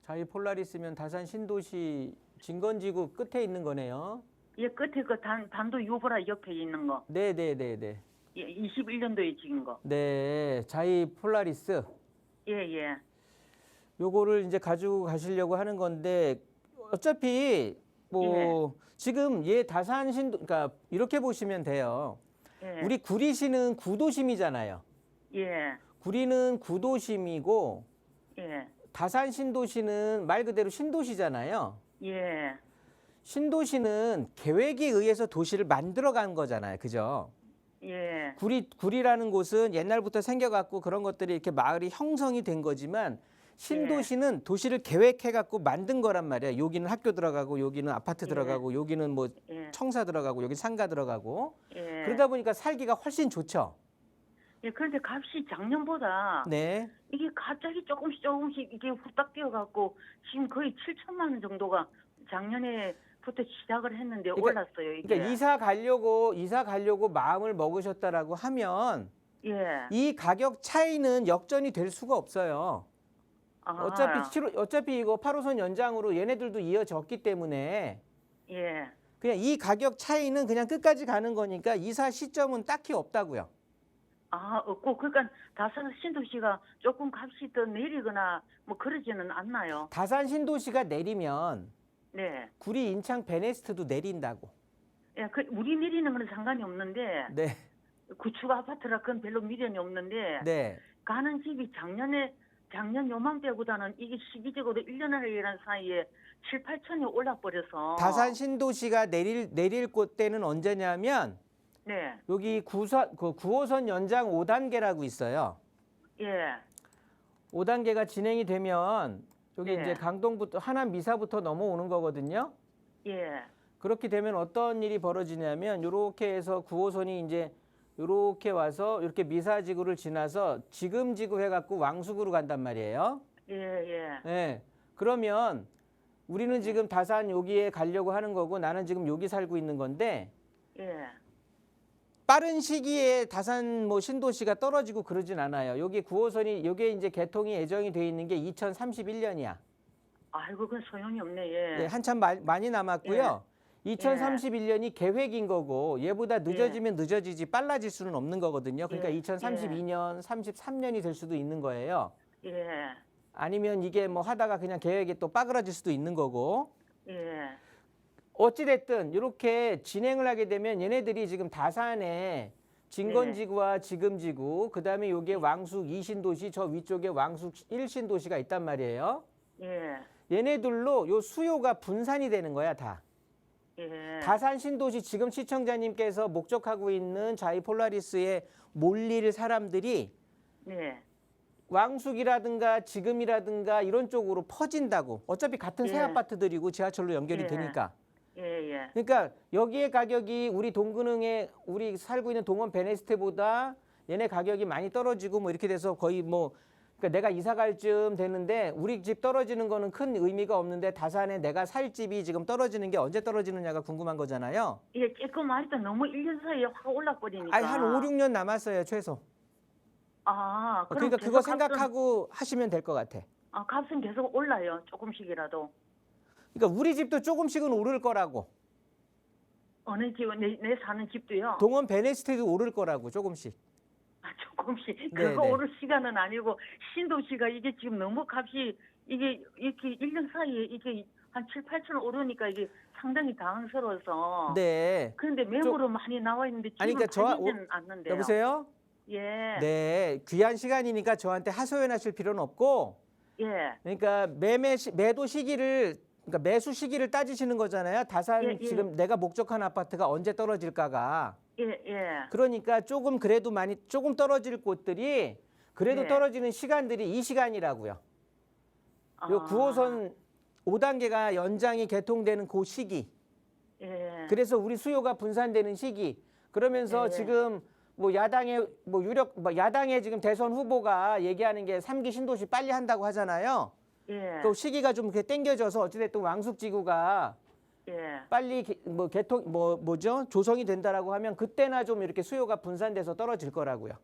자이 폴라리스면 다산 신도시 진건지구 끝에 있는 거네요. 예, 끝에 그 단도 유보라 옆에 있는 거. 네, 네, 네, 네. 예, 21년도에 지은 거. 네, 자이 폴라리스. 예, 예. 요거를 이제 가지고 가시려고 하는 건데 어차피 뭐 지금 얘 다산 신도 그러니까 이렇게 보시면 돼요. 예. 우리 구리시는 구도심이잖아요. 예. 구리는 구도심이고 예. 다산 신도시는 말 그대로 신도시잖아요. 예. 신도시는 계획에 의해서 도시를 만들어간 거잖아요. 그죠? 예. 구리라는 곳은 옛날부터 생겨갖고 그런 것들이 이렇게 마을이 형성이 된 거지만 신도시는 도시를 계획해갖고 만든 거란 말이야. 여기는 학교 들어가고 여기는 아파트 예. 들어가고 여기는 뭐 예. 청사 들어가고 여기 상가 들어가고 예. 그러다 보니까 살기가 훨씬 좋죠. 예, 그런데 값이 작년보다 네. 이게 갑자기 조금씩 이게 후딱 뛰어갖고 지금 거의 7천만 원 정도가 작년에부터 시작을 했는데 올랐어요, 이게. 그러니까 이사 가려고 마음을 먹으셨다라고 하면 예. 이 가격 차이는 역전이 될 수가 없어요. 아, 어차피 이거 8호선 연장으로 얘네들도 이어졌기 때문에 예. 그냥 이 가격 차이는 그냥 끝까지 가는 거니까 이사 시점은 딱히 없다고요. 없고, 그러니까 다산 신도시가 조금 값이 더 내리거나 뭐 그러지는 않나요? 다산 신도시가 내리면 네. 구리 인창 베네스트도 내린다고. 예, 그 우리 미리는 그런 상관이 없는데 네. 구축 아파트라 그건 별로 미련이 없는데 네. 가는 집이 작년 요맘때보다는 이게 시기적으로 1년이라는 사이에 7, 8천이 올라버려서 다산 신도시가 내릴 곳대는 언제냐면 네, 여기 9호선 연장 5단계라고 있어요. 예, 5단계가 진행이 되면 여기 네. 이제 강동부터 하남 미사부터 넘어오는 거거든요. 예, 그렇게 되면 어떤 일이 벌어지냐면 이렇게 해서 9호선이 이제 이렇게 와서 이렇게 미사지구를 지나서 지금지구 해갖고 왕숙으로 간단 말이에요. 예, 예, 네. 그러면 우리는 지금 다산 여기에 가려고 하는 거고 나는 지금 여기 살고 있는 건데 예. 빠른 시기에 다산 뭐 신도시가 떨어지고 그러진 않아요. 여기 9호선이 여기에 이제 개통이 예정이 돼 있는 게 2031년이야. 아이고 그건 소용이 없네. 예. 네, 한참 많이 남았고요. 2031년이 계획인 거고 얘보다 늦어지면 늦어지지 빨라질 수는 없는 거거든요. 그러니까 예. 2032년, 33년이 될 수도 있는 거예요. 예, 아니면 이게 뭐 하다가 그냥 계획이 또 빠그라질 수도 있는 거고. 예, 어찌됐든 이렇게 진행을 하게 되면 얘네들이 지금 다산에 진건지구와 지금지구, 그다음에 여기에 왕숙 2신도시, 저 위쪽에 왕숙 1신도시가 있단 말이에요. 예, 얘네들로 요 수요가 분산이 되는 거야, 다. 예. 다산 신도시 지금 시청자님께서 목적하고 있는 자이 폴라리스에 몰릴 사람들이 네, 왕숙이라든가 지금이라든가 이런 쪽으로 퍼진다고. 어차피 같은 새 예. 아파트들이고 지하철로 연결이 예. 되니까. 예, 예. 그러니까 여기에 가격이 우리 동근흥에 우리 살고 있는 동원 베네스테보다 얘네 가격이 많이 떨어지고 뭐 이렇게 돼서 거의 뭐 그러니까 내가 이사 갈 쯤 되는데 우리 집 떨어지는 거는 큰 의미가 없는데 다산에 내가 살 집이 지금 떨어지는 게 언제 떨어지느냐가 궁금한 거잖아요. 이게 조금 하니까 너무 1년 사이에 확 올라버리니까. 아니 한 5, 6년 남았어요, 최소. 아, 그럼 그러니까 그거 계속 생각하고 하시면 될 것 같아. 값은 계속 올라요. 조금씩이라도. 그러니까 우리 집도 조금씩은 오를 거라고. 어느 집은 내 사는 집도요. 동원 베네스테도 오를 거라고 조금씩. 조금씩. 네, 그거 네. 오를 시간은 아니고 신도시가 이게 지금 너무 값이 이게 이렇게 1년 사이에 이게 한 7, 8천 오르니까 이게 상당히 당황스러워서. 네. 그런데 매물은 많이 나와 있는데 지금 아니, 그러니까 팔리지는 않는데요. 여보세요? 예. 네. 귀한 시간이니까 저한테 하소연하실 필요는 없고 예. 그러니까 매도 시기를 그러니까 매수 시기를 따지시는 거잖아요. 다산 예, 예. 지금 내가 목적한 아파트가 언제 떨어질까가. 예, 예. 그러니까 조금 그래도 조금 떨어질 곳들이 그래도 네. 떨어지는 시간들이 이 시간이라고요. 요 아, 9호선 5단계가 연장이 개통되는 그 시기. 예. 그래서 우리 수요가 분산되는 시기. 그러면서 네. 지금 뭐 야당의 야당의 지금 대선 후보가 얘기하는 게 3기 신도시 빨리 한다고 하잖아요. 예. 또 시기가 좀 이렇게 땡겨져서 어찌됐든 왕숙지구가 예. 빨리 조성이 된다라고 하면 그때나 좀 이렇게 수요가 분산돼서 떨어질 거라고요.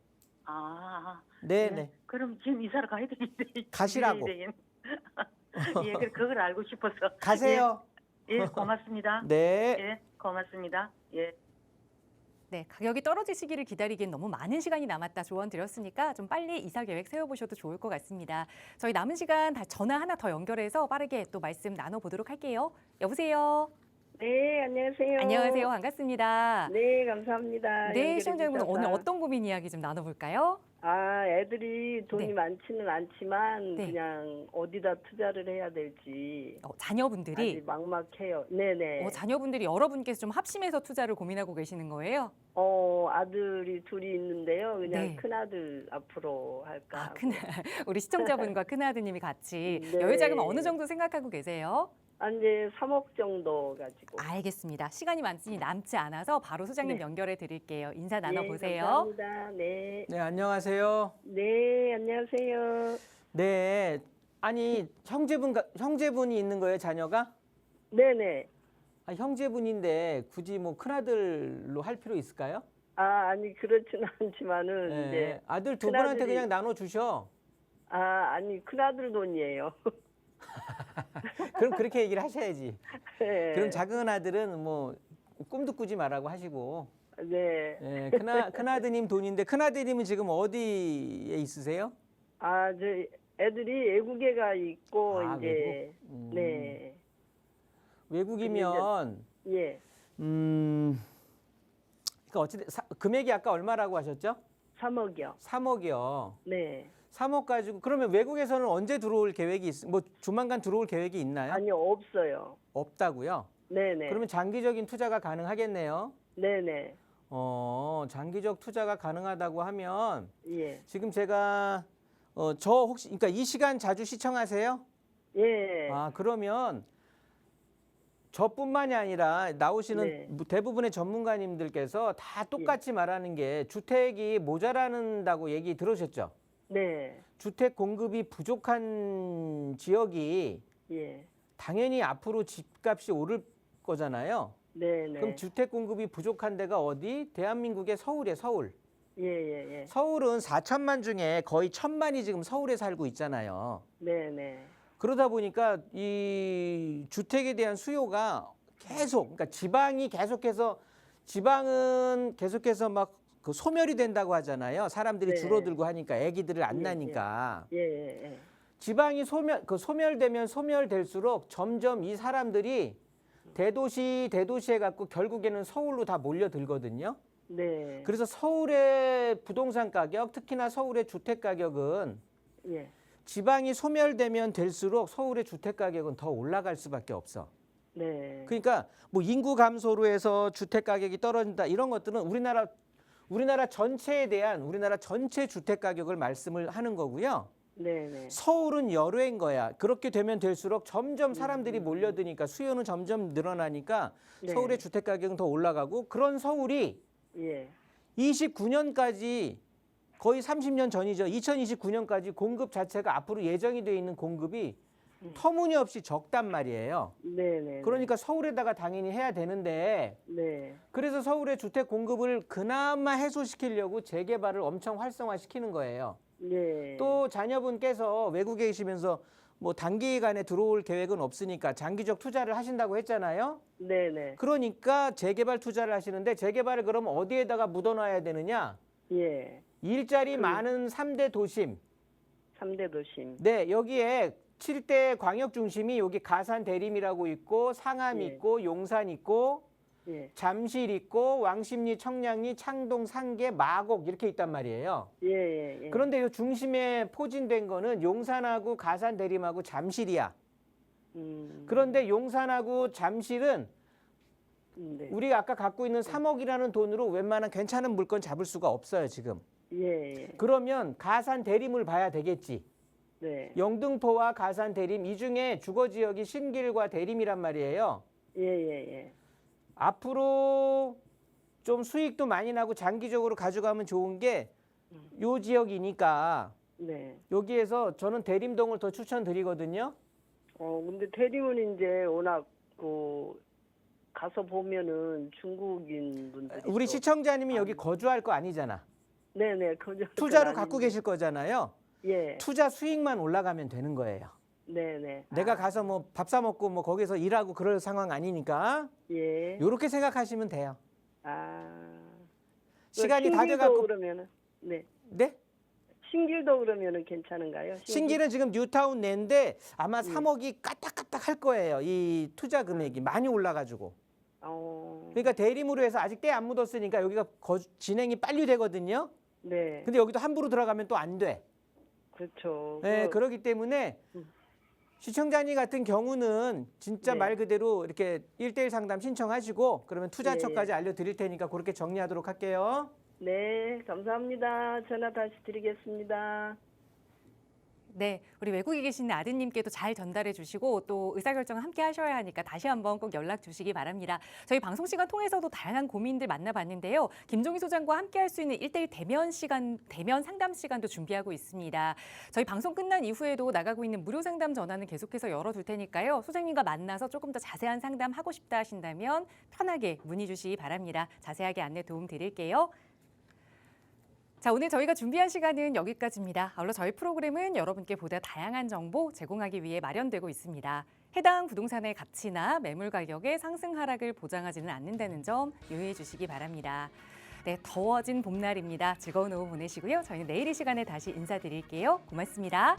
아. 네네. 그럼 지금 이사를 가야 되는데. 가시라고. 예, 그걸 알고 싶어서. 가세요. 예, 예, 고맙습니다. 네. 예, 고맙습니다. 예. 네, 가격이 떨어질 시기를 기다리기엔 너무 많은 시간이 남았다 조언 드렸으니까 좀 빨리 이사 계획 세워보셔도 좋을 것 같습니다. 저희 남은 시간 다 전화 하나 더 연결해서 빠르게 또 말씀 나눠보도록 할게요. 여보세요. 네, 안녕하세요. 안녕하세요. 반갑습니다. 네, 감사합니다. 네, 시청자분은 오늘 연결해 주셔서. 어떤 고민 이야기 좀 나눠볼까요? 애들이 돈이 네. 많지는 않지만 네. 그냥 어디다 투자를 해야 될지 자녀분들이 아직 막막해요. 네네. 자녀분들이 여러분께서 좀 합심해서 투자를 고민하고 계시는 거예요? 아들이 둘이 있는데요. 그냥 네. 큰아들 앞으로 할까 하고. 우리 시청자분과 큰아드님이 같이 네. 여유자금 어느 정도 생각하고 계세요? 이제 3억 정도 가지고. 알겠습니다. 시간이 많으니 남지 않아서 바로 소장님 네. 연결해 드릴게요. 인사 네, 나눠보세요. 감사합니다. 네. 네, 안녕하세요. 네, 안녕하세요. 네. 아니, 형제분이 있는 거예요, 자녀가? 네네. 아, 형제분인데 굳이 뭐 큰아들로 할 필요 있을까요? 아니 그렇지는 않지만은 네. 이제 아들 두 분한테 큰아들이- 그냥 나눠 주셔. 아니 큰아들 돈이에요. 그럼 그렇게 얘기를 하셔야지. 네. 그럼 작은 아들은 뭐 꿈도 꾸지 말라고 하시고. 네. 네, 큰아드님 돈인데 큰아드님은 지금 어디에 있으세요? 저 애들이 외국에 있고 아, 이제 외국? 네. 외국이면 예. 그러니까 어찌 금액이 아까 얼마라고 하셨죠? 3억이요. 3억이요. 네. 3억 가지고 그러면 외국에서는 언제 들어올 계획이 뭐 조만간 들어올 계획이 있나요? 아니요, 없어요. 없다고요? 네네. 그러면 장기적인 투자가 가능하겠네요. 네네. 장기적 투자가 가능하다고 하면 예. 지금 제가 저 혹시 그러니까 이 시간 자주 시청하세요? 예. 아, 그러면 저뿐만이 아니라 나오시는 네. 대부분의 전문가님들께서 다 똑같이 말하는 게 주택이 모자란다고 얘기 들으셨죠? 네. 주택 공급이 부족한 지역이 예. 당연히 앞으로 집값이 오를 거잖아요. 네네. 그럼 주택 공급이 부족한 데가 어디? 대한민국의 서울이에요, 서울. 예예예. 서울은 4천만 중에 거의 1,000만이 지금 서울에 살고 있잖아요. 네네. 그러다 보니까 이 주택에 대한 수요가 계속, 그러니까 지방은 계속해서 막 그 소멸이 된다고 하잖아요. 사람들이 네. 줄어들고 하니까 아기들을 안 예, 낳으니까. 예예예. 지방이 소멸되면 소멸될수록 점점 이 사람들이 대도시에 갖고 결국에는 서울로 다 몰려들거든요. 네. 그래서 서울의 부동산 가격, 특히나 서울의 주택 가격은 예. 지방이 소멸되면 될수록 서울의 주택 가격은 더 올라갈 수밖에 없어. 네. 그러니까 뭐 인구 감소로 해서 주택 가격이 떨어진다 이런 것들은 우리나라 전체에 대한 우리나라 전체 주택 가격을 말씀을 하는 거고요. 네네. 서울은 열외인 거야. 그렇게 되면 될수록 점점 사람들이 몰려드니까 수요는 점점 늘어나니까 네. 서울의 주택 가격은 더 올라가고 그런 서울이 예. 29년까지 거의 30년 전이죠. 2029년까지 공급 자체가 앞으로 예정이 되어 있는 공급이 터무니없이 적단 말이에요. 네네. 그러니까 서울에다가 당연히 해야 되는데 네. 그래서 서울의 주택 공급을 그나마 해소시키려고 재개발을 엄청 활성화시키는 거예요. 예. 또 자녀분께서 외국에 계시면서 뭐 단기간에 들어올 계획은 없으니까 장기적 투자를 하신다고 했잖아요. 네네. 그러니까 재개발 투자를 하시는데 재개발을 그럼 어디에다가 묻어놔야 되느냐? 예. 일자리 많은 3대 도심. 3대 도심. 네, 여기에 7대 광역 중심이 여기 가산 대림이라고 있고 상암 예. 있고 용산 있고 예. 잠실 있고 왕십리, 청량리, 창동, 상계, 마곡 이렇게 있단 말이에요. 예. 그런데 이 중심에 포진된 거는 용산하고 가산 대림하고 잠실이야. 그런데 용산하고 잠실은 네. 우리가 아까 갖고 있는 3억이라는 돈으로 웬만한 괜찮은 물건 잡을 수가 없어요, 지금. 예. 그러면 가산 대림을 봐야 되겠지. 네. 영등포와 가산 대림 이 중에 주거 지역이 신길과 대림이란 말이에요. 예. 앞으로 좀 수익도 많이 나고 장기적으로 가져가면 좋은 게 요 지역이니까 네. 여기에서 저는 대림동을 더 추천드리거든요. 근데 대림은 이제 워낙 가서 보면은 중국인 분들이 우리 또- 시청자님이 여기 거주할 거 아니잖아. 네네. 거저 투자로 갖고 계실 거잖아요. 예. 투자 수익만 올라가면 되는 거예요. 네네. 내가 가서 뭐 밥 사 먹고 뭐 거기서 일하고 그럴 상황 아니니까 예. 이렇게 생각하시면 돼요. 그 시간이 다 신길도 돼갖고 그러면은 네. 네? 신길도 그러면은 괜찮은가요? 신길은 지금 뉴타운 내인데 아마 3억이 까딱까딱 할 거예요. 이 투자 금액이 많이 올라가지고. 그러니까 대림으로 해서 아직 때 안 묻었으니까 여기가 진행이 빨리 되거든요. 네. 근데 여기도 함부로 들어가면 또 안 돼. 그렇죠. 네, 그렇기 때문에 시청자님 같은 경우는 진짜 네. 말 그대로 이렇게 1대1 상담 신청하시고 그러면 투자처까지 예. 알려드릴 테니까 그렇게 정리하도록 할게요. 네, 감사합니다. 전화 다시 드리겠습니다. 네, 우리 외국에 계신 아드님께도 잘 전달해 주시고 또 의사결정을 함께 하셔야 하니까 다시 한번 꼭 연락 주시기 바랍니다. 저희 방송 시간 통해서도 다양한 고민들 만나봤는데요. 김종희 소장과 함께 할 수 있는 1대1 대면 상담 시간도 준비하고 있습니다. 저희 방송 끝난 이후에도 나가고 있는 무료 상담 전화는 계속해서 열어둘 테니까요. 소장님과 만나서 조금 더 자세한 상담 하고 싶다 하신다면 편하게 문의 주시기 바랍니다. 자세하게 안내 도움 드릴게요. 자, 오늘 저희가 준비한 시간은 여기까지입니다. 아울러 저희 프로그램은 여러분께 보다 다양한 정보 제공하기 위해 마련되고 있습니다. 해당 부동산의 가치나 매물 가격의 상승 하락을 보장하지는 않는다는 점 유의해 주시기 바랍니다. 네, 더워진 봄날입니다. 즐거운 오후 보내시고요. 저희는 내일 이 시간에 다시 인사드릴게요. 고맙습니다.